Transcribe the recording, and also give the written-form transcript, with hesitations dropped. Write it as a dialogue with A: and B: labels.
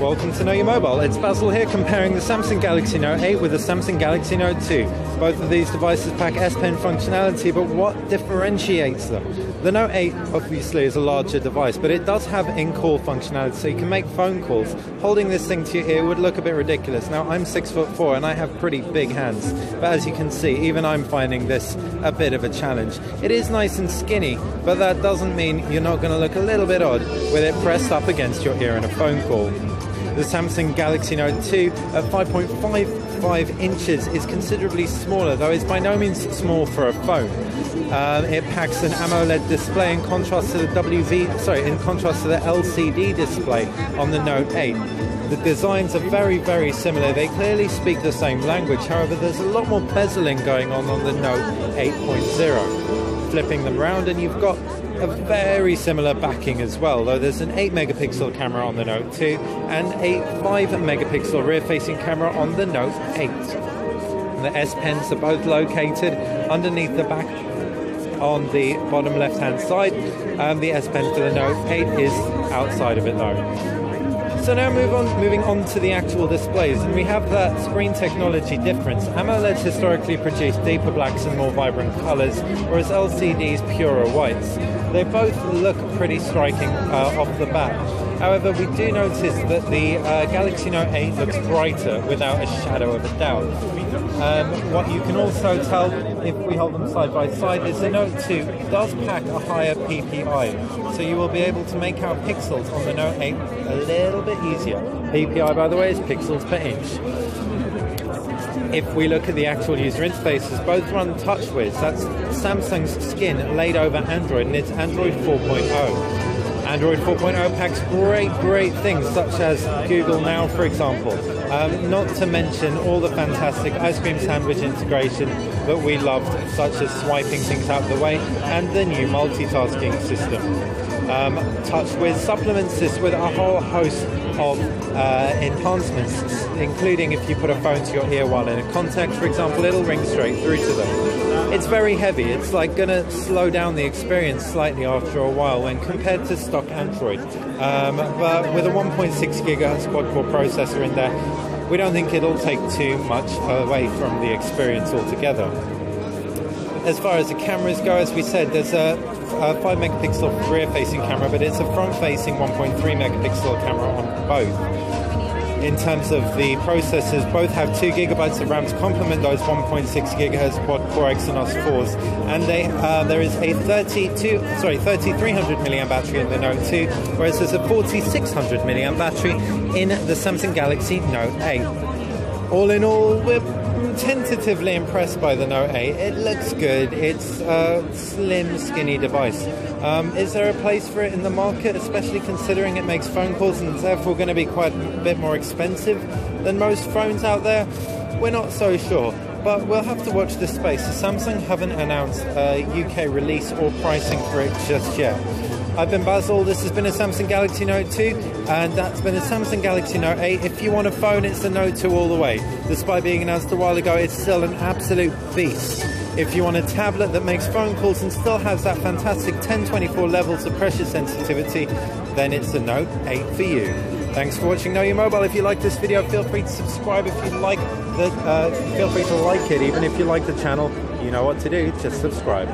A: Welcome to Know Your Mobile. It's Basil here comparing the Samsung Galaxy Note 8 with the Samsung Galaxy Note 2. Both of these devices pack S Pen functionality, but what differentiates them? The Note 8 obviously is a larger device, but it does have in-call functionality, so you can make phone calls. Holding this thing to your ear would look a bit ridiculous. Now, I'm 6'4" and I have pretty big hands, but as you can see, even I'm finding this a bit of a challenge. It is nice and skinny, but that doesn't mean you're not going to look a little bit odd with it pressed up against your ear in a phone call. The Samsung Galaxy Note 2 at 5.55 inches is considerably smaller, though it's by no means small for a phone. It packs an AMOLED display in contrast to the LCD display on the Note 8. The designs are very, very similar. They clearly speak the same language. However, there's a lot more bezeling going on the Note 8.0. Flipping them round and you've got a very similar backing as well, though there's an 8 megapixel camera on the Note 2 and a 5 megapixel rear-facing camera on the Note 8. And the S Pens are both located underneath the back on the bottom left-hand side. The S Pen for the Note 8 is outside of it though. So now moving on to the actual displays, and we have that screen technology difference. AMOLEDs historically produce deeper blacks and more vibrant colors, whereas LCDs purer whites. They both look pretty striking off the bat. However, we do notice that the Galaxy Note 8 looks brighter without a shadow of a doubt. What you can also tell if we hold them side by side is the Note 2 does pack a higher PPI, so you will be able to make out pixels on the Note 8 a little bit easier. PPI, by the way, is pixels per inch. If we look at the actual user interfaces, both run TouchWiz. That's Samsung's skin laid over Android, and it's Android 4.0. Android 4.0 packs great things, such as Google Now, for example. Not to mention all the fantastic ice cream sandwich integration that we loved, such as swiping things out of the way, and the new multitasking system. TouchWiz supplements this with a whole host of enhancements, including if you put a phone to your ear while in a contact, for example, it'll ring straight through to them. It's very heavy. It's like going to slow down the experience slightly after a while when compared to stock Android. But with a 1.6 gigahertz quad-core processor in there, we don't think it'll take too much away from the experience altogether. As far as the cameras go, as we said, there's a 5 megapixel rear-facing camera, but it's a front-facing 1.3 megapixel camera on both. In terms of the processors, both have 2 gigabytes of RAM to complement those 1.6 gigahertz quad-core Exynos 4s, and there is a 3300 milliamp battery in the Note 2, whereas there's a 4600 milliamp battery in the Samsung Galaxy Note 8. All in all, we're tentatively impressed by the Note 8. It looks good. It's a slim, skinny device. Is there a place for it in the market, especially considering it makes phone calls and is therefore going to be quite a bit more expensive than most phones out there? We're not so sure, but we'll have to watch this space. Samsung haven't announced a UK release or pricing for it just yet. I've been Basil, this has been a Samsung Galaxy Note 2, and that's been a Samsung Galaxy Note 8. If you want a phone, it's the Note 2 all the way. Despite being announced a while ago, it's still an absolute beast. If you want a tablet that makes phone calls and still has that fantastic 1024 levels of pressure sensitivity, then it's the Note 8 for you. Thanks for watching Know Your Mobile. If you like this video, feel free to subscribe. If you like feel free to like it, even if you like the channel. You know what to do, just subscribe.